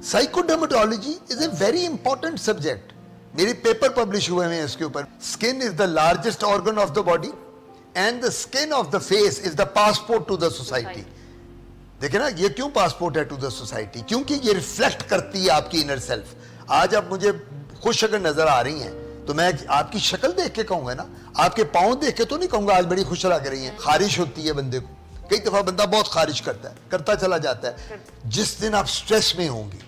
साइकोडर्मेटोलॉजी is a very important subject. मेरे paper publish हुए हैं इसके ऊपर. Skin is the largest organ of the body and the skin of the face is the passport to the society. देखिए ना, ये क्यों पासपोर्ट है टू द सोसाइटी? क्योंकि ये रिफ्लेक्ट करती है आपकी इनर सेल्फ. आज आप मुझे खुश अगर नजर आ रही हैं तो मैं आपकी शक्ल देख के कहूंगा ना, आपके पाँव देख के तो नहीं कहूंगा आज बड़ी खुश लग रही हैं. खारिश होती है बंदे को. कई दफा बंदा बहुत खारिश करता चला जाता है. जिस दिन आप स्ट्रेस में होंगी,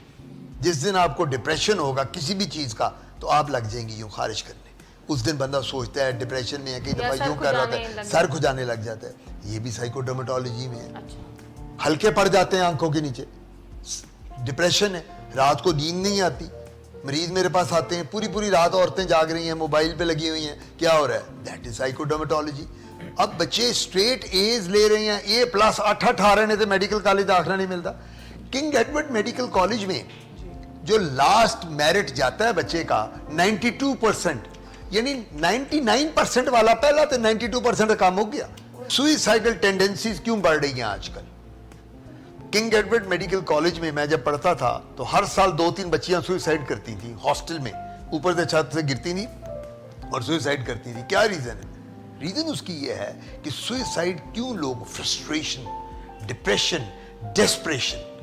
जिस दिन आपको डिप्रेशन होगा किसी भी चीज का, तो आप लग जाएंगी यूं खारिश करने. उस दिन बंदा सोचता है डिप्रेशन में है, कई दफा यूं कर रहा है, सर खुजाने लग जाता है. ये भी साइकोडर्मेटोलॉजी में है. हल्के पड़ जाते हैं आंखों के नीचे, डिप्रेशन है, रात को नींद नहीं आती. मरीज मेरे पास आते हैं, पूरी पूरी रात औरतें जाग रही हैं, मोबाइल पे लगी हुई हैं, क्या हो रहा है? That is psychodermatology. अब बच्चे स्ट्रेट एज ले रहे हैं, A+ 8 आ रहे हैं, तो मेडिकल कॉलेज दाखिला नहीं मिलता. किंग एडवर्ड मेडिकल कॉलेज में जो लास्ट मेरिट जाता है बच्चे का 92%, यानी 99% वाला पहला तो 92% काम हो गया. सुइसाइडल टेंडेंसीज क्यों बढ़ रही हैं आजकल? किंग एडवर्ड मेडिकल कॉलेज में मैं जब पढ़ता था तो हर साल 2-3 बच्चियां सुइसाइड करती थी हॉस्टल में. ऊपर से छत से गिरती थी और सुइसाइड करती थी. क्या रीजन है? रीजन उसकी ये है कि सुइसाइड क्यों लोग, frustration, depression, desperation,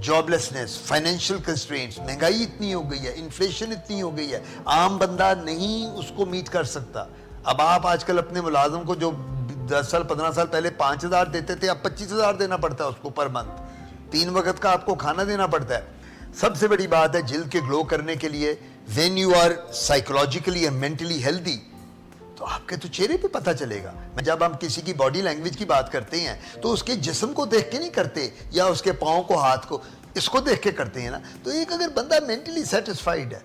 joblessness, financial constraints, महंगाई इतनी हो गई है, इन्फ्लेशन इतनी हो गई है, आम बंदा नहीं उसको मीट कर सकता. अब आप आजकल अपने मुलाजिम को जो 10 साल 15 साल पहले 5,000 देते थे, अब 25,000 देना पड़ता है उसको पर मंथ. 3 वक्त का आपको खाना देना पड़ता है. सबसे बड़ी बात है जिल्द के ग्लो करने के लिए, when you are psychologically and mentally healthy, तो आपके तो चेहरे पे पता चलेगा. मैं जब हम किसी की बॉडी लैंग्वेज की बात करते हैं तो उसके जिस्म को देख के नहीं करते, या उसके पाँव को, हाथ को, इसको देख के करते हैं ना. तो एक अगर बंदा मेंटली सेटिस्फाइड है.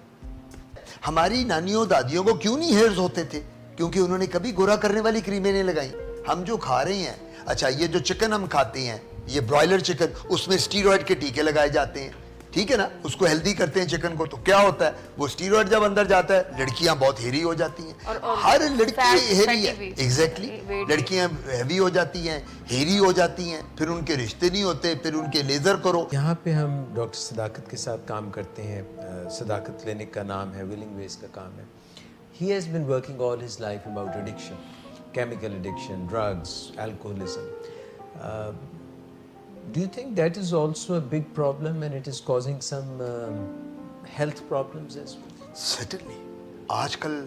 हमारी नानियों दादियों को क्यों नहीं हेयर्स होते थे? क्योंकि उन्होंने कभी गोरा करने वाली क्रीमें नहीं लगाई. हम जो खा रहे हैं, अच्छा ये जो चिकन हम खाते हैं, ये ब्रॉयलर चिकन, उसमें स्टीरॉयड के टीके लगाए जाते हैं, ठीक है ना, उसको हेल्दी करते हैं चिकन को. तो क्या होता है, वो स्टीरॉयड जब अंदर जाता है, लड़कियां बहुत हेरी हो जाती हैं. हर लड़की हेरी है, एग्जैक्टली. लड़कियां हैवी हो जाती हैं, हेरी हो जाती हैं, फिर उनके रिश्ते नहीं होते, फिर उनके लेजर करो. यहाँ पे हम डॉक्टर सदाकत के साथ काम करते हैं. सदाकत क्लिनिक का नाम है, विलिंग वेज का काम है. He has been working all his life about addiction, chemical addiction, drugs, alcoholism. Do you think that is also a big problem and it is causing some health problems as well? Certainly. आजकल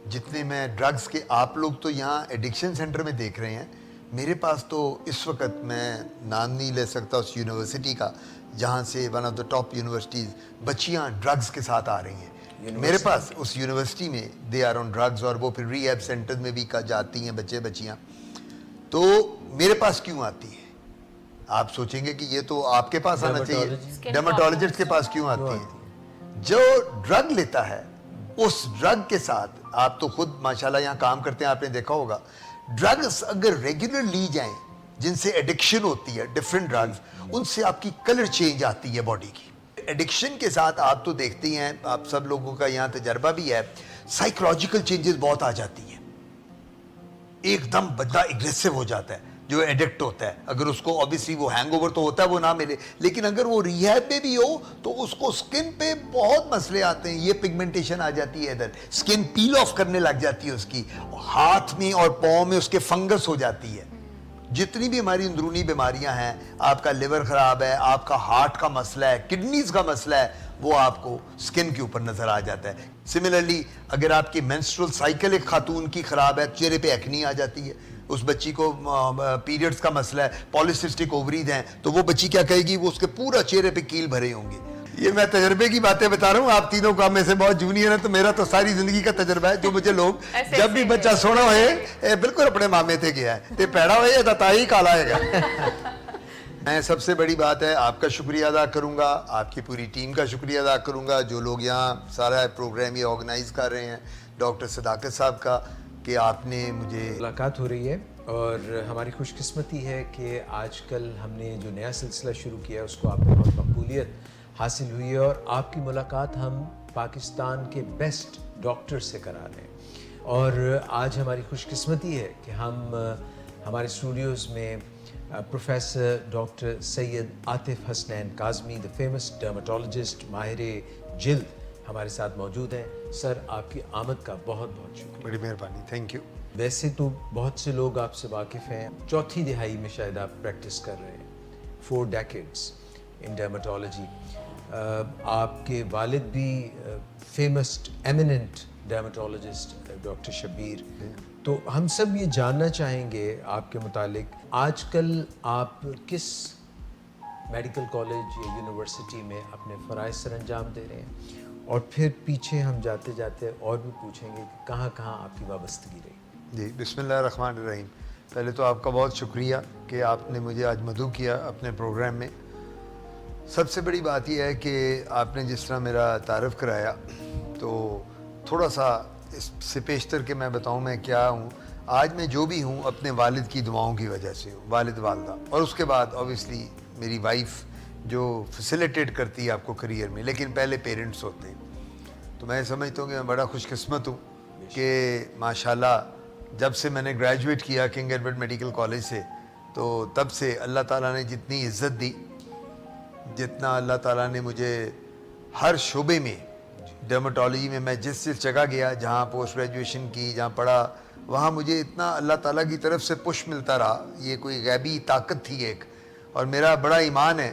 जितने मैं drugs के, आप लोग तो यहाँ addiction centre में देख रहे हैं, मेरे पास तो इस वक्त मैं नाम नहीं ले सकता उस यूनिवर्सिटी का जहाँ से one of the top universities, बच्चियाँ ड्रग्स के साथ आ रही हैं मेरे पास. उस यूनिवर्सिटी में दे आर ऑन ड्रग्स, और वो फिर रीहैब सेंटर में भी जाती हैं बच्चे बच्चियाँ. तो मेरे पास क्यों आती है? आप सोचेंगे कि ये तो आपके पास आना चाहिए. डर्मेटोलॉजिस्ट के पास क्यों आती है? जो ड्रग लेता है, उस ड्रग के साथ, आप तो खुद माशाल्लाह यहाँ काम करते हैं, आपने देखा होगा, ड्रग्स अगर रेगुलर ली जाएं, जिनसे एडिक्शन होती है, डिफरेंट ड्रग्स, उनसे आपकी कलर चेंज आती है बॉडी की. एडिक्शन के साथ आप तो देखते हैं, आप सब लोगों का यहाँ तजर्बा भी है, साइकोलॉजिकल चेंजेस बहुत आ जाती हैं. एकदम बंदा एग्रेसिव हो जाता है जो एडिक्ट होता है. अगर उसको ऑब्वियसली वो हैंगओवर तो होता है, वो ना मिले, लेकिन अगर वो रिहैब में भी हो तो उसको स्किन पे बहुत मसले आते हैं. ये पिगमेंटेशन आ जाती है, इधर स्किन पील ऑफ करने लग जाती है उसकी, हाथ में और पाँव में उसके फंगस हो जाती है. जितनी भी हमारी अंदरूनी बीमारियां हैं, आपका लिवर खराब है, आपका हार्ट का मसला है, किडनीज का मसला है, वो आपको स्किन के ऊपर नजर आ जाता है. सिमिलरली अगर आपकी मेंस्ट्रुअल साइकिल एक खातून की खराब है, चेहरे पे एक्नी आ जाती है. उस बच्ची को पीरियड्स का मसला है, पॉलिसिस्टिक ओवरीज हैं, तो वो बच्ची क्या कहेगी, वो उसके पूरा चेहरे पे कील भरे होंगे. ये मैं तजर्बे की बातें बता रहा हूँ. आप तीनों का में से बहुत जूनियर है, तो मेरा तो सारी जिंदगी का तजर्बा है. जो मुझे लोग जब भी बच्चा सोना होए, बिल्कुल अपने मामे थे गया है, ते पैड़ा होए या ताई काला है. मैं सबसे बड़ी बात है आपका शुक्रिया अदा करूंगा, आपकी पूरी टीम का शुक्रिया अदा करूंगा, जो लोग यहाँ सारा प्रोग्राम ये ऑर्गेनाइज कर रहे हैं, डॉक्टर सदाकत साहब का, कि आपने मुझे मुलाकात हो रही है. और हमारी खुशकिस्मती है कि आजकल हमने जो नया सिलसिला शुरू किया है उसको आपको बहुत मकबूलियत हासिल हुई है, और आपकी मुलाकात हम पाकिस्तान के बेस्ट डॉक्टर से करा रहे हैं. और आज हमारी खुशकिस्मती है कि हम हमारे स्टूडियोज़ में professor doctor Syed Atif Hasnain Kazmi, the famous dermatologist, माहिर जिल्द हमारे साथ मौजूद हैं। सर, आपकी आमद का बहुत बहुत शुक्रिया। बड़ी मेहरबानी, थैंक यू। वैसे तो बहुत से लोग आपसे वाकिफ़ हैं, चौथी दिहाई में शायद आप प्रैक्टिस कर रहे हैं, 4 decades इन डर्मेटोलॉजी। आपके वालिद भी famous eminent dermatologist doctor Shabbir. तो हम सब ये जानना चाहेंगे आपके मुतालिक, आजकल आप किस मेडिकल कॉलेज या यूनिवर्सिटी में अपने फ़राइज़ सर अंजाम दे रहे हैं, और फिर पीछे हम जाते जाते और भी पूछेंगे कि कहाँ कहाँ आपकी वाबस्तगी रही। जी, बिस्मिल्लाहिर्रहमानिर्रहीम। पहले तो आपका बहुत शुक्रिया कि आपने मुझे आज मदऊ किया अपने प्रोग्राम में। सबसे बड़ी बात यह है कि आपने जिस तरह मेरा तारफ़ कराया, तो थोड़ा सा इससे पेशतर के मैं बताऊं मैं क्या हूं। आज मैं जो भी हूं अपने वालिद की दुआओं की वजह से हूं, वालिद वालदा, और उसके बाद ऑब्वियसली मेरी वाइफ जो फैसिलिटेट करती है आपको करियर में, लेकिन पहले पेरेंट्स होते हैं। तो मैं समझता हूँ कि मैं बड़ा खुशकिस्मत हूँ कि माशाल्लाह जब से मैंने ग्रेजुएट किया किंग एडवर्ड मेडिकल कॉलेज से, तो तब से अल्लाह ताला ने जितनी इज़्ज़त दी, जितना अल्लाह ताला ने मुझे हर शोबे में, डर्मेटोलॉजी में मैं जिस जगह गया, जहाँ पोस्ट ग्रेजुएशन की, जहाँ पढ़ा, वहाँ मुझे इतना अल्लाह ताला की तरफ से पुश मिलता रहा। ये कोई गैबी ताकत थी एक। और मेरा बड़ा ईमान है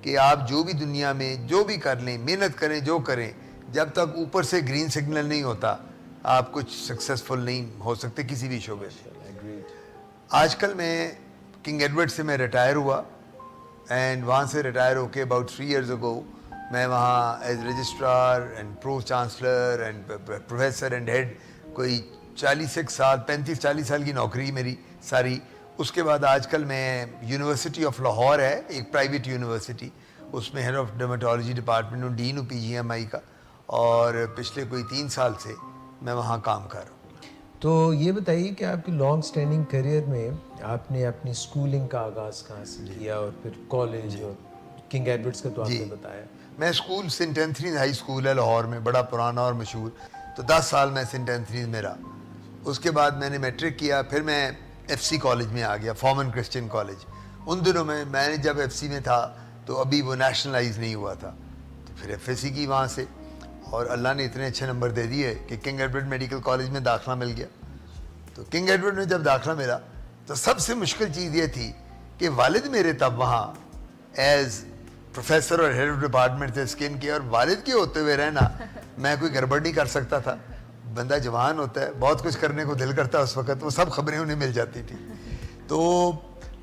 कि आप जो भी दुनिया में जो भी कर लें, मेहनत करें, जो करें, जब तक ऊपर से ग्रीन सिग्नल नहीं होता, आप कुछ सक्सेसफुल नहीं हो सकते किसी भी शोबे में। आजकल मैं किंग एडवर्ड से मैं रिटायर हुआ, एंड वहाँ से रिटायर होके अबाउट 3 years ago मैं वहाँ as registrar and pro chancellor and professor and head, कोई 41 साल 35-40 साल की नौकरी मेरी सारी। उसके बाद आजकल मैं यूनिवर्सिटी ऑफ लाहौर है, एक प्राइवेट यूनिवर्सिटी, उसमें हेड ऑफ डर्मेटोलॉजी डिपार्टमेंट हूँ, डीन हूँ PGMI का, और पिछले कोई 3 साल से मैं वहाँ काम कर रहा हूँ। तो ये बताइए कि आपकी लॉन्ग स्टैंडिंग करियर में आपने अपनी स्कूलिंग का आगाज़ कहाँ से किया, और फिर कॉलेज और किंग एडवर्ड्स का तो आपने बताया। मैं school Saint Anthony's High School है लाहौर में, बड़ा पुराना और मशहूर, तो 10 साल मैं सेंट एंथनीज में रहा। उसके बाद मैंने मैट्रिक किया, फिर मैं FC कॉलेज में आ गया, फॉर्मन क्रिश्चियन कॉलेज। उन दिनों में मैंने जब FC में था तो अभी वो नेशनलाइज नहीं हुआ था, तो फिर FSC की वहाँ से, और अल्लाह ने इतने अच्छे नंबर दे दिए कि किंग एडवर्ड मेडिकल कॉलेज में दाखिला मिल गया। तो किंग एडवर्ड में जब दाखिला मिला तो सबसे मुश्किल चीज़ ये थी कि वालिद मेरे तब वहाँ एज प्रोफेसर और हेड ऑफ डिपार्टमेंट थे स्किन के, और वालिद के होते हुए रहना, मैं कोई गड़बड़ नहीं कर सकता था। बंदा जवान होता है, बहुत कुछ करने को दिल करता है उस वक़्त, वो सब खबरें उन्हें मिल जाती थी। तो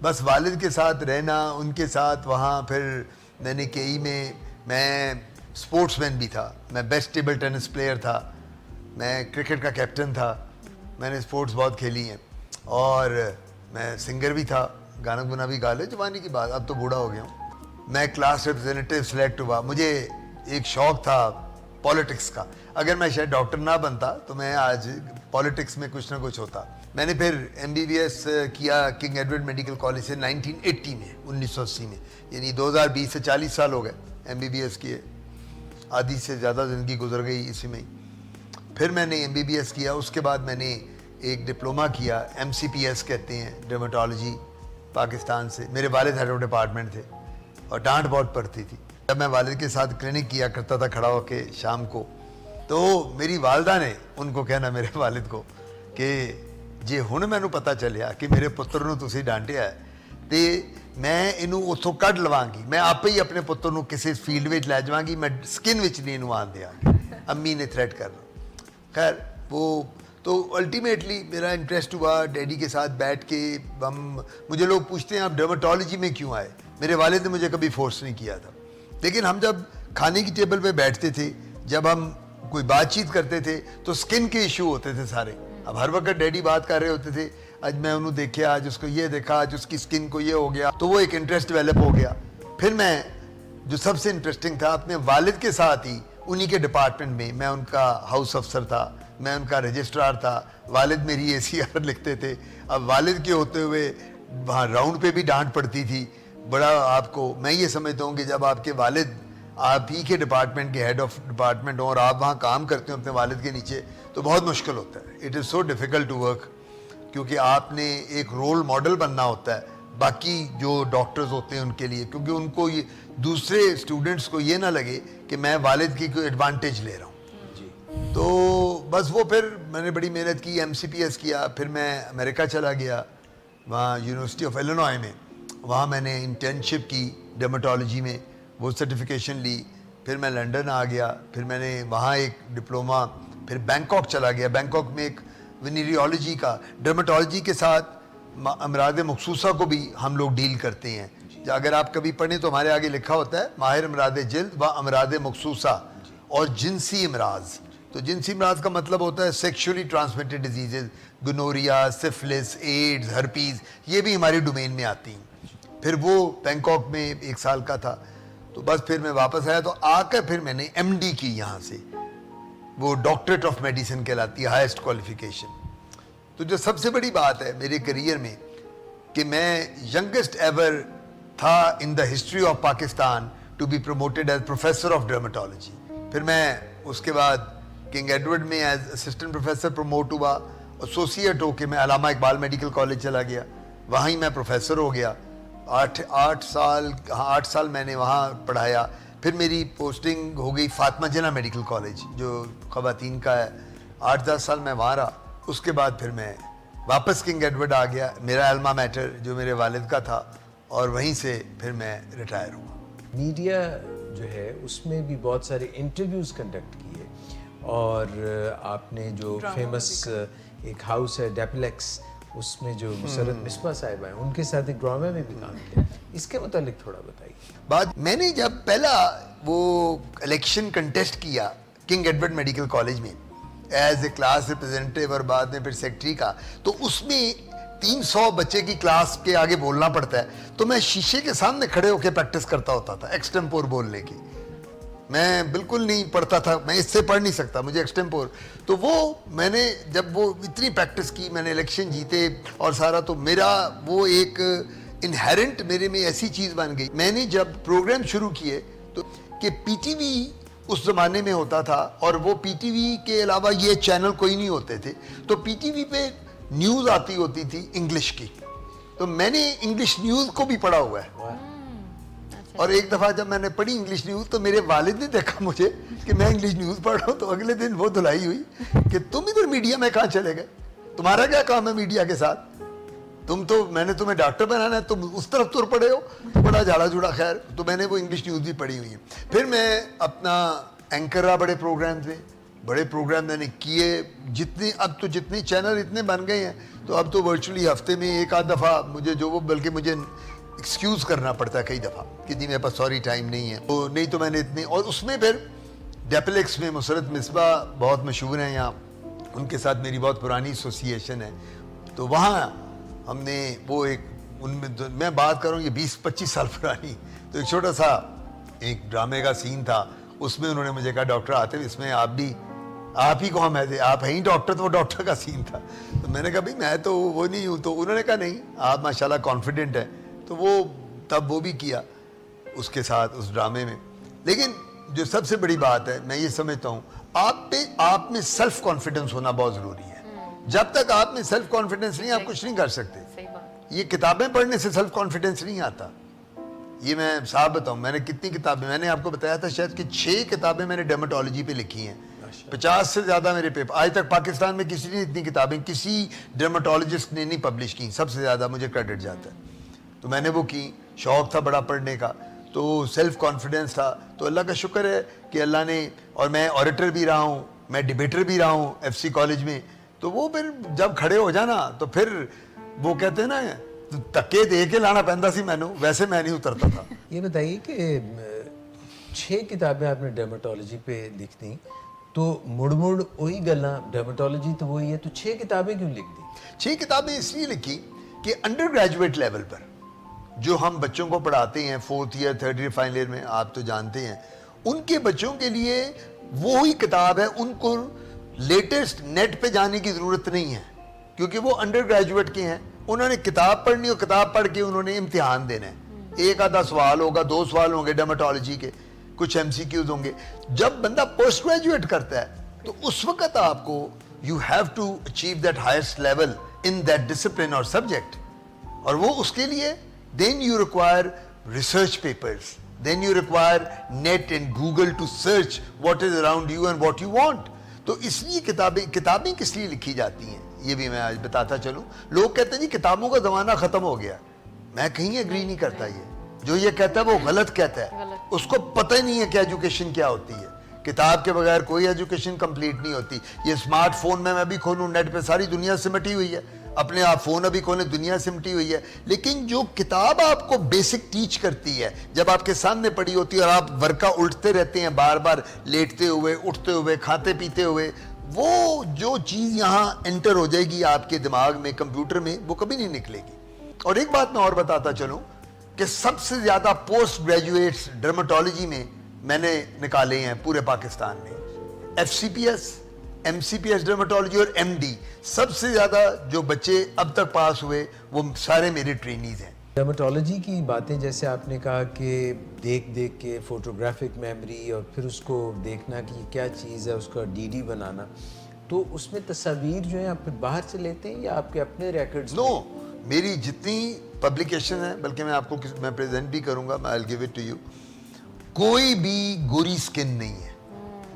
बस वालिद के साथ रहना, उनके साथ वहाँ, फिर मैंने KE में मैं स्पोर्ट्समैन भी था, मैं बेस्ट टेबल टेनिस प्लेयर था, मैं क्रिकेट का कैप्टन था, मैंने स्पोर्ट्स बहुत खेली हैं, और मैं सिंगर भी था, गाना गुना भी गा ले, जवानी की बात, अब तो बूढ़ा हो गया हूँ। मैं क्लास रिप्रेजेंटेटिव सेलेक्ट हुआ। मुझे एक शौक़ था पॉलिटिक्स का, अगर मैं शायद डॉक्टर ना बनता तो मैं आज पॉलिटिक्स में कुछ ना कुछ होता। मैंने फिर MBBS किया किंग एडवर्ड मेडिकल कॉलेज से 1980 में, 1980 में, यानी 2020 से 40 साल हो गए MBBS किए, आधी से ज़्यादा ज़िंदगी गुजर गई इसी में ही। फिर मैंने MBBS किया, उसके बाद मैंने एक डिप्लोमा किया, MCPS कहते हैं, डर्मेटोलॉजी, पाकिस्तान से। मेरे वालिद हेड ऑफ डिपार्टमेंट थे और डांट बहुत पड़ती थी। जब मैं वालिद के साथ क्लिनिक किया करता था खड़ा होके शाम को, तो मेरी वालदा ने उनको कहना, मेरे वालिद को, कि जे हुण मैनू पता चलिया कि मेरे पुत्र नूं तुसीं डांटिया है, तो मैं इनू उत्थों कढ़ लवांगी, मैं आपे ही अपने पुत्र नूं किसी फील्ड में लै जावांगी, मैं स्किन विच नहीं इनू आन देंगी। अम्मी ने थ्रेट करना। खैर वो तो अल्टीमेटली मेरा इंटरेस्ट हुआ डैडी के साथ बैठ के। मुझे लोग पूछते हैं आप डर्मेटोलॉजी में क्यों आए, मेरे वालिद ने मुझे कभी फोर्स नहीं किया था, लेकिन हम जब खाने की टेबल पे बैठते थे, जब हम कोई बातचीत करते थे, तो स्किन के इशू होते थे सारे। अब हर वक्त डैडी बात कर रहे होते थे, आज मैं उन्होंने देखा, आज उसको ये देखा, आज उसकी स्किन को ये हो गया, तो वो एक इंटरेस्ट डेवलप हो गया। फिर मैं, जो सबसे इंटरेस्टिंग था, अपने वालिद के साथ ही उन्हीं के डिपार्टमेंट में, मैं उनका हाउस अफसर था, मैं उनका रजिस्ट्रार था, वालिद मेरी ACR लिखते थे। अब वालिद के होते हुए वहाँ राउंड पे भी डांट पड़ती थी। बड़ा आपको, मैं ये समझता हूँ कि जब आपके वालिद आप ही के डिपार्टमेंट के हेड ऑफ डिपार्टमेंट हो और आप वहाँ काम करते हो अपने वालिद के नीचे, तो बहुत मुश्किल होता है। It is so difficult to work, क्योंकि आपने एक रोल मॉडल बनना होता है बाकी जो डॉक्टर्स होते हैं उनके लिए, क्योंकि उनको ये दूसरे स्टूडेंट्स को ये ना लगे कि मैं वालिद की कोई एडवांटेज ले रहा हूँ। तो बस वो फिर मैंने बड़ी मेहनत की, MCPS किया, फिर मैं अमेरिका चला गया, वहाँ यूनिवर्सिटी ऑफ इलिनॉय में, वहाँ मैंने इंटर्नशिप की डर्मेटोलॉजी में, वो सर्टिफिकेशन ली। फिर मैं लंदन आ गया, फिर मैंने वहाँ एक डिप्लोमा, फिर बैंकॉक चला गया। बैंकॉक में एक वेनेरियोलॉजी का, डर्मेटोलॉजी के साथ अमराद मखसूसा को भी हम लोग डील करते हैं। अगर आप कभी पढ़ें तो हमारे आगे लिखा होता है माहिर अमराद जिल्द व अमराद मखसूसा और जिनसी अमराज। तो जिनसी अमराज का मतलब होता है sexually transmitted diseases, gonorrhoea, syphilis, AIDS, herpes, ये भी हमारे डोमेन में आती हैं। फिर वो बैंकॉक में 1 साल का था। तो बस फिर मैं वापस आया, तो आकर फिर मैंने MD की यहाँ से, वो डॉक्टरेट ऑफ मेडिसिन कहलाती है, हाईएस्ट क्वालिफिकेशन। तो जो सबसे बड़ी बात है मेरे करियर में कि मैं यंगेस्ट एवर था in the history of Pakistan to be promoted as professor of dermatology. फिर मैं उसके बाद किंग एडवर्ड में एज असिस्टेंट प्रोफेसर प्रमोट हुआ, एसोसिएट होके मैं अलामा इकबाल मेडिकल कॉलेज चला गया, वहाँ ही मैं प्रोफेसर हो गया। 8 साल मैंने वहाँ पढ़ाया। फिर मेरी पोस्टिंग हो गई फातिमा जिन्ना मेडिकल कॉलेज जो ख़वातीन का है, 8-10 साल मैं वहाँ रहा। उसके बाद फिर मैं वापस किंग एडवर्ड आ गया, मेरा अल्मा मैटर जो मेरे वालिद का था, और वहीं से फिर मैं रिटायर हुआ। मीडिया जो है उसमें भी बहुत सारे इंटरव्यूज़ कंडक्ट किए, और आपने जो फेमस एक हाउस है डेप्लेक्स, उसमें जो मुसरत मिसबा साहिबा हैं उनके साथ एक ड्रामा में भी काम किया। इसके मुतालिक थोड़ा बताइए। बात, मैंने जब पहला वो इलेक्शन कंटेस्ट किया किंग एडवर्ड मेडिकल कॉलेज में एज ए क्लास रिप्रेजेंटेटिव और बाद में फिर सेक्रेटरी का, तो उसमें 300 बच्चे की क्लास के आगे बोलना पड़ता है। तो मैं शीशे के सामने खड़े होकर प्रैक्टिस करता होता था एक्सटेम्पोर बोलने की। मैं बिल्कुल नहीं पढ़ता था, मैं इससे पढ़ नहीं सकता, मुझे एक्सटेम्पोर। तो वो मैंने जब वो इतनी प्रैक्टिस की, मैंने इलेक्शन जीते और सारा, तो मेरा वो एक इनहेरेंट मेरे में ऐसी चीज़ बन गई। मैंने जब प्रोग्राम शुरू किए तो कि PTV उस ज़माने में होता था, और वो PTV के अलावा ये चैनल कोई नहीं होते थे, तो PTV पे न्यूज़ आती होती थी इंग्लिश की। तो मैंने इंग्लिश न्यूज़ को भी पढ़ा हुआ है। और एक दफ़ा जब मैंने पढ़ी इंग्लिश न्यूज़, तो मेरे वालिद ने देखा मुझे कि मैं इंग्लिश न्यूज़ पढ़ रहा हूँ, तो अगले दिन वो धुलाई हुई कि तुम इधर मीडिया में कहाँ चले गए, तुम्हारा क्या काम है मीडिया के साथ, मैंने तुम्हें डॉक्टर बनाना है, तुम उस तरफ तुर पड़े हो। तो बड़ा झाड़ा झूड़ा। खैर, तो मैंने वो इंग्लिश न्यूज़ भी पढ़ी हुई है। फिर मैं अपना एंकर रहा बड़े प्रोग्राम पे, बड़े प्रोग्राम मैंने किए जितने, अब तो जितने चैनल इतने बन गए हैं, तो अब तो वर्चुअली हफ्ते में 1-आध दफ़ा मुझे जो वो, बल्कि मुझे एक्सक्यूज़ करना पड़ता है कई दफ़ा कि जी मेरे पास सॉरी टाइम नहीं है, तो नहीं तो मैंने इतने। और उसमें फिर डेप्लेक्स में मुसरत मिसबा बहुत मशहूर हैं यहाँ, उनके साथ मेरी बहुत पुरानी एसोसिएशन है। तो वहाँ हमने वो एक, उनमें मैं बात कर रहा हूँ ये 20-25 साल पुरानी, तो एक छोटा सा एक ड्रामे का सीन था, उसमें उन्होंने मुझे कहा डॉक्टर आतिफ इसमें आप ही कौन है थे, आप हैं ही डॉक्टर। तो वो डॉक्टर का सीन था। तो मैंने कहा भाई मैं तो वो नहीं हूँ। तो उन्होंने कहा नहीं, आप माशाल्लाह कॉन्फिडेंट हैं। तो वो तब वो भी किया उसके साथ उस ड्रामे में। लेकिन जो सबसे बड़ी बात है, मैं ये समझता हूँ, आप में सेल्फ कॉन्फिडेंस होना बहुत ज़रूरी है। जब तक आप में सेल्फ कॉन्फिडेंस नहीं, आप कुछ नहीं कर सकते। सही बात। ये किताबें पढ़ने से सेल्फ कॉन्फिडेंस नहीं आता। ये मैं साफ बताऊं, मैंने कितनी किताबें, मैंने आपको बताया था शायद कि 6 किताबें मैंने डर्मेटोलॉजी पे लिखी हैं। 50 से ज़्यादा मेरे पेपर, आज तक पाकिस्तान में किसी ने इतनी किताबें किसी डर्मेटोलॉजिस्ट ने नहीं पब्लिश की। सबसे ज़्यादा मुझे क्रेडिट जाता है। तो मैंने वो की, शौक़ था बड़ा पढ़ने का, तो सेल्फ कॉन्फिडेंस था। तो अल्लाह का शुक्र है कि अल्लाह ने, और मैं ऑडिटर भी रहा हूँ, मैं डिबेटर भी रहा हूँ FC कॉलेज में। तो वो फिर जब खड़े हो जाना, तो फिर वो कहते हैं ना, धक्के दे के लाना पैंदा सी मैनू, वैसे मैं नहीं उतरता था। ये बताइए कि 6 किताबें आपने डर्मेटोलॉजी पे लिख दी, तो मुड़ वही गल्ला, डर्मेटोलॉजी तो वही है, तो 6 किताबें क्यों लिख दी? 6 किताबें इसलिए लिखी कि अंडर ग्रेजुएट लेवल पर जो हम बच्चों को पढ़ाते हैं 4th year 3rd year final year में, आप तो जानते हैं, उनके बच्चों के लिए वो ही किताब है। उनको लेटेस्ट नेट पे जाने की ज़रूरत नहीं है, क्योंकि वो अंडर ग्रेजुएट के हैं। उन्होंने किताब पढ़नी और किताब पढ़ के उन्होंने इम्तिहान देना है। 1-आधा सवाल होगा, 2 सवाल होंगे डर्मेटोलॉजी के, कुछ MCQs होंगे। जब बंदा पोस्ट ग्रेजुएट करता है, तो उस वक्त आपको you have to achieve that highest level in that discipline और सब्जेक्ट। और वो उसके लिए then you require research papers, then you require net and Google to search what is around you and what you want. तो इसलिए किताबें किस लिए लिखी जाती हैं ये भी मैं आज बताता चलूं। लोग कहते हैं जी किताबों का जमाना खत्म हो गया, मैं कहीं एग्री नहीं करता। ये जो ये कहता है वो गलत कहता है, उसको पता ही नहीं है कि एजुकेशन क्या होती है। किताब के बगैर कोई एजुकेशन कंप्लीट नहीं होती। ये स्मार्टफोन में मैं भी खोलूं नेट पे सारी दुनिया सिमटी हुई है, अपने आप फोन अभी खोलें दुनिया सिमटी हुई है। लेकिन जो किताब आपको बेसिक टीच करती है, जब आपके सामने पड़ी होती है और आप वर्का उल्टते रहते हैं बार बार, लेटते हुए, उठते हुए, खाते पीते हुए, वो जो चीज यहाँ एंटर हो जाएगी आपके दिमाग में, कंप्यूटर में, वो कभी नहीं निकलेगी। और एक बात मैं और बताता चलूं कि सबसे ज्यादा पोस्ट ग्रेजुएट्स डर्मेटोलॉजी में मैंने निकाले हैं पूरे पाकिस्तान में। एफसीपीएस, एमसीपीएस डर्मेटोलॉजी और एमडी, सबसे ज्यादा जो बच्चे अब तक पास हुए वो सारे मेरे ट्रेनीज हैं। डर्मेटोलॉजी की बातें जैसे आपने कहा कि देख देख के फोटोग्राफिक मेमोरी और फिर उसको देखना कि क्या चीज़ है, उसका डीडी बनाना, तो उसमें तस्वीर जो है आप फिर बाहर से लेते हैं या आपके अपने रिकॉर्ड्स? नो, मेरी जितनी पब्लिकेशन है, बल्कि मैं आपको मैं प्रेजेंट भी करूंगा, I will give it to you, कोई भी गोरी स्किन नहीं है।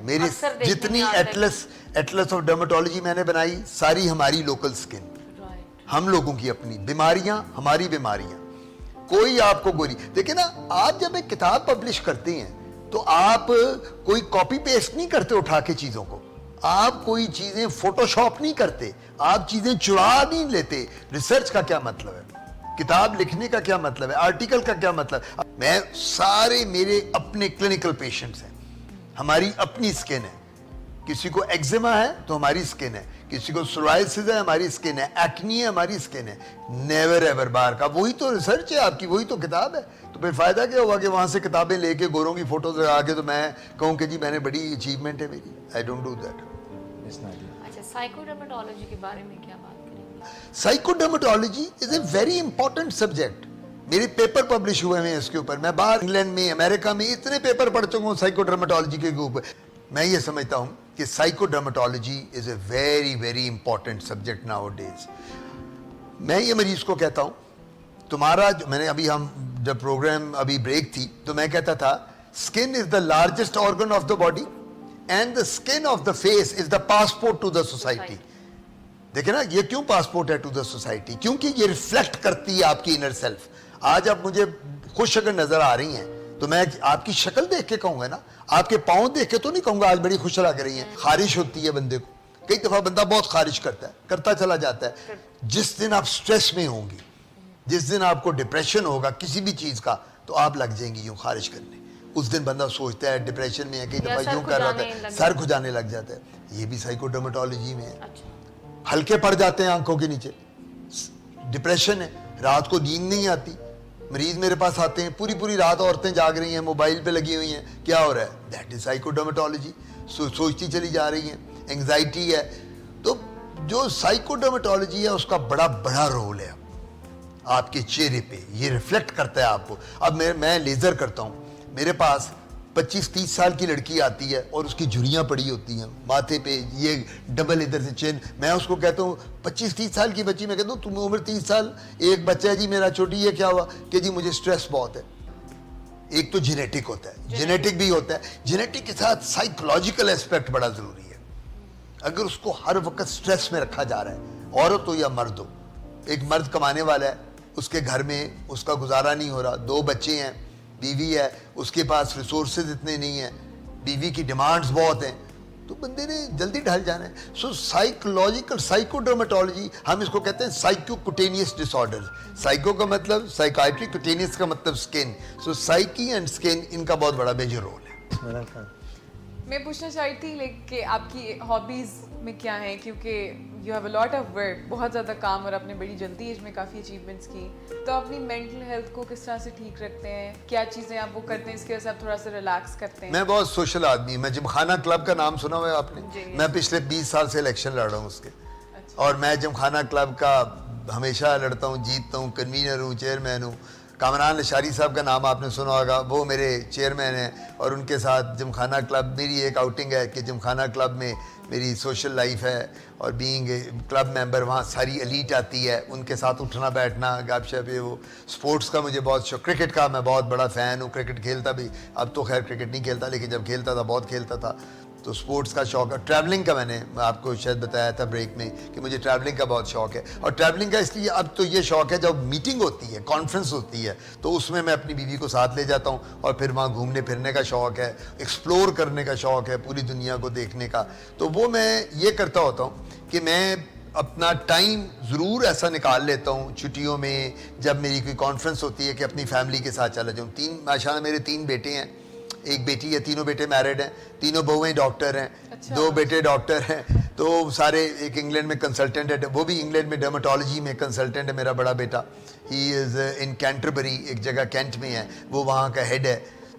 मेरे जितनी एटलस ऑफ डर्मेटोलॉजी मैंने बनाई, सारी हमारी लोकल स्किन, हम लोगों की अपनी बीमारियां, हमारी बीमारियां, कोई आपको गोरी। देखिए ना, आप जब एक किताब पब्लिश करते हैं तो आप कोई कॉपी पेस्ट नहीं करते उठा के चीजों को, आप कोई चीजें फोटोशॉप नहीं करते, आप चीजें चुरा नहीं लेते। रिसर्च का क्या मतलब है, किताब लिखने का क्या मतलब है, आर्टिकल का क्या मतलब है। मैं सारे मेरे अपने क्लिनिकल पेशेंट्स हैं, हमारी अपनी स्किन है। किसी को एक्जिमा है तो हमारी स्किन है, किसी को सोराइसिस है हमारी स्किन है, एक्नी है हमारी स्किन है। नेवर एवर बार का वही तो रिसर्च है आपकी, वही तो किताब है। तो फिर फायदा क्या हुआ कि वहां से किताबें लेके गोरों की फोटोज लगा के तो मैं कहूँ कि जी मैंने बड़ी अचीवमेंट है मेरी। I don't do that. अच्छा, साइकोडर्मेटोलॉजी के बारे में क्या बात करेंगे? Psychodermatology is a very important subject. मेरे पेपर पब्लिश हुए हैं इसके ऊपर, मैं बाहर इंग्लैंड में, अमेरिका में इतने पेपर पढ़ चुका हूँ साइकोडर्मेटोलॉजी के ऊपर। मैं ये समझता हूँ कि psychodermatology is a very very important subject nowadays. मैं ये मरीज को कहता हूँ, तुम्हारा जो मैंने अभी, हम जब प्रोग्राम अभी ब्रेक थी तो मैं कहता था skin is the largest organ of the body and the skin of the face is the passport to the society. देखिए ना, ये क्यों पासपोर्ट है टू द सोसाइटी? क्योंकि ये रिफ्लेक्ट करती है आपकी इनर सेल्फ। आज आप मुझे खुश अगर नजर आ रही हैं तो मैं आपकी शक्ल देख के कहूंगा ना, आपके पाँव देख के तो नहीं कहूंगा आज बड़ी खुश लग रही हैं। खारिश होती है बंदे को, कई दफा बंदा बहुत खारिश करता चला जाता है। जिस दिन आप स्ट्रेस में होंगी, जिस दिन आपको डिप्रेशन होगा किसी भी चीज का, तो आप लग जाएंगी यूं खारिश करने। उस दिन बंदा सोचता है डिप्रेशन में है, कई दफा यूं कर रहा है, सर खुजाने लग जाता है। ये भी साइकोडर्मेटोलॉजी में है। हल्के पड़ जाते हैं आंखों के नीचे, डिप्रेशन है, रात को नींद नहीं आती। मरीज मेरे पास आते हैं, पूरी पूरी रात औरतें जाग रही हैं, मोबाइल पे लगी हुई हैं, क्या हो रहा है? That is psychodermatology. सोचती चली जा रही हैं, एंग्जाइटी है। तो जो साइकोडर्मेटोलॉजी है उसका बड़ा बड़ा रोल है आपके चेहरे पे, ये रिफ्लेक्ट करता है आपको। अब मैं लेजर करता हूँ, मेरे पास 25-30 साल की लड़की आती है और उसकी झुर्रियाँ पड़ी होती हैं माथे पे, ये डबल इधर से चेन। मैं उसको कहता हूँ 25-30 साल की बच्ची, मैं कहता हूँ तुम उम्र 30 साल, एक बच्चा है जी मेरा छोटी, ये क्या हुआ? कि जी मुझे स्ट्रेस बहुत है। एक तो जेनेटिक होता है, जेनेटिक भी होता है, जेनेटिक के साथ साइकोलॉजिकल एस्पेक्ट बड़ा जरूरी है। अगर उसको हर वक्त स्ट्रेस में रखा जा रहा है, औरत हो या मर्द हो, एक मर्द कमाने वाला है, उसके घर में उसका गुजारा नहीं हो रहा, 2 बच्चे हैं, बीवी है, उसके पास रिसोर्सेज इतने नहीं है, बीवी की डिमांड्स बहुत हैं, तो बंदे ने जल्दी ढल जाना है। सो साइकोलॉजिकल साइकोडर्मेटोलॉजी, हम इसको कहते हैं साइकोकुटेनियस डिसऑर्डर। साइको का मतलब साइकाइट्री, कुटेनियस का मतलब skin. So psyche and skin, इनका बहुत बड़ा मेजर रोल है। मैं पूछना चाहती थी कि आपकी हॉबीज में क्या है, क्योंकि you have a lot of work, बहुत ज़्यादा काम, और आपने बड़ी जल्दी एज में काफ़ी अचीवमेंट्स की, तो अपनी मेंटल हेल्थ को किस तरह से ठीक रखते हैं? क्या चीज़ें आप वो करते हैं इसके वजह से आप थोड़ा सा रिलैक्स करते हैं? मैं बहुत सोशल आदमी हूँ। मैं जिमखाना क्लब का नाम सुना हुआ है आपने? मैं पिछले 20 साल से इलेक्शन लड़ रहा हूँ उसके। और मैं जिमखाना क्लब का हमेशा लड़ता हूँ, जीतता हूँ, कन्वीनर हूँ, चेयरमैन हूँ। कामरान अशारी साहब का नाम आपने सुना होगा, वो मेरे चेयरमैन हैं और उनके साथ जिमखाना क्लब मेरी एक आउटिंग है कि जिमखाना क्लब में मेरी सोशल लाइफ है और बीइंग ए क्लब मेंबर वहाँ सारी एलीट आती है, उनके साथ उठना बैठना गपशप ये वो। स्पोर्ट्स का मुझे बहुत शौक, क्रिकेट का मैं बहुत बड़ा फ़ैन हूँ, क्रिकेट खेलता भी, अब तो खैर क्रिकेट नहीं खेलता लेकिन जब खेलता था बहुत खेलता था, तो स्पोर्ट्स का शौक है। ट्रैवलिंग का मैंने आपको शायद बताया था ब्रेक में कि मुझे ट्रैवलिंग का बहुत शौक है और ट्रैवलिंग का इसलिए अब तो ये शौक है जब मीटिंग होती है, कॉन्फ्रेंस होती है, तो उसमें मैं अपनी बीवी को साथ ले जाता हूँ और फिर वहाँ घूमने फिरने का शौक है, एक्सप्लोर करने का शौक है, पूरी दुनिया को देखने का। तो वो मैं ये करता होता हूँ कि मैं अपना टाइम ज़रूर ऐसा निकाल लेता हूँ छुट्टियों में जब मेरी कोई कॉन्फ्रेंस होती है कि अपनी फैमिली के साथ चला जाऊँ। माशाल्लाह मेरे 3 बेटे हैं, एक बेटी है, तीनों बेटे मैरिड हैं, तीनों बहुएं डॉक्टर हैं। अच्छा। 2 बेटे डॉक्टर हैं, तो सारे, एक इंग्लैंड में कंसल्टेंट है, वो भी इंग्लैंड में डर्माटोलॉजी में कंसल्टेंट है मेरा बड़ा बेटा, ही इज़ इन कैंटरबरी, एक जगह कैंट में है, वो वहाँ का हेड है।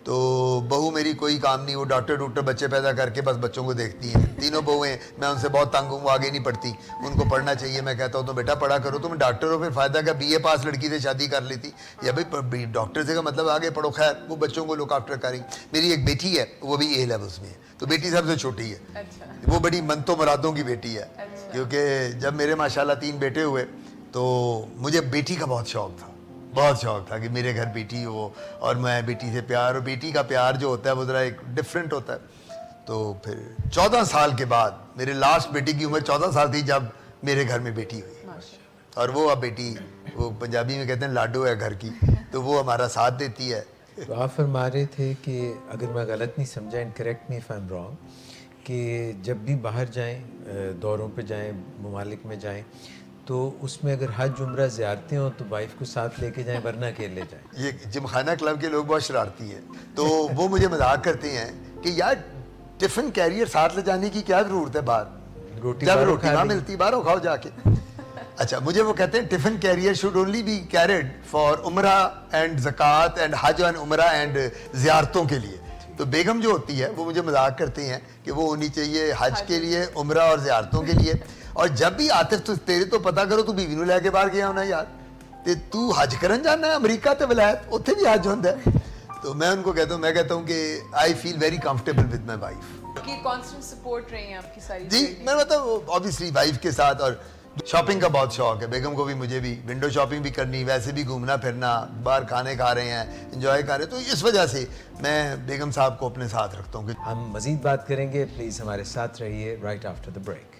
तो बहू मेरी कोई काम नहीं, वो डॉक्टर बच्चे पैदा करके बस बच्चों को देखती हैं। तीनों बहुएं, मैं उनसे बहुत तंग हूँ, वो आगे नहीं पढ़ती, उनको पढ़ना चाहिए। मैं कहता हूँ तो बेटा पढ़ा करो, तुम डॉक्टर हो, फिर फ़ायदा क्या, BA पास लड़की से शादी कर लेती, या भाई डॉक्टर से का मतलब आगे पढ़ो। खैर वो बच्चों को लुक आफ्टर करी। मेरी एक बेटी है, वो भी A लेवल्स में है, तो बेटी सबसे छोटी है। अच्छा। वो बड़ी मनतो मुरादों की बेटी है, अच्छा। क्योंकि जब मेरे माशाल्लाह 3 बेटे हुए तो मुझे बेटी का बहुत शौक था, बहुत शौक था कि मेरे घर बेटी हो और मैं बेटी से प्यार, और बेटी का प्यार जो होता है वो ज़रा एक डिफरेंट होता है। तो फिर 14 साल के बाद, मेरे लास्ट बेटी की उम्र 14 साल थी जब मेरे घर में बेटी हुई, माशाल्लाह। और वो अब बेटी, वो पंजाबी में कहते हैं लाडो है घर की, तो वो हमारा साथ देती है। तो आप फरमा रहे थे कि अगर मैं गलत नहीं समझा, and correct me if I am wrong, कि जब भी बाहर जाएं, दौरों पे जाएं, ममालिक में जाएं, तो उसमें अगर हज उम्रा ज़ियारतें हों तो वाइफ को साथ लेके जाएं, वरना अकेले जाएं। ये जिमखाना क्लब के लोग बहुत शरारती हैं, तो वो मुझे मजाक करते हैं कि यार टिफ़िन कैरियर साथ ले जाने की क्या ज़रूरत है बाहर, रोटी जब बाहरों रोटी खा ना ली। मिलती बाहरों खाओ जाके। अच्छा, मुझे वो कहते हैं tiffin carrier should only be carried for Umrah and zakat and Hajj and Umrah and ज़ियारतों के लिए। तो बेगम जो होती है वो मुझे मजाक करते हैं कि वो होनी चाहिए हज के लिए, उम्रा और ज़ियारतों के लिए। और जब भी आतिफ तो तेरे तो पता करो, तू बीवी ਨੂੰ ਲੈ ਕੇ बाहर गया होना यार, ते तू हज करन जाना है अमेरिका ते विलायत, उत्थे भी हज होंदा है। तो मैं उनको कहता हूँ, मैं कहता हूँ कि I feel very comfortable with my wife. कि कांस्टेंट सपोर्ट रही है आपकी सारी जी, जिंदगी। मैं मतलब ऑब्वियसली वाइफ के साथ, और शॉपिंग का बहुत शौक है बेगम को भी, मुझे भी विंडो शॉपिंग भी करनी, वैसे भी घूमना फिरना, बाहर खाने खा रहे हैं, एंजॉय कर रहे हैं, तो इस वजह से मैं बेगम साहब को अपने साथ रखता हूँ। हम मज़ीद बात करेंगे, प्लीज़ हमारे साथ रहिए राइट आफ्टर द ब्रेक।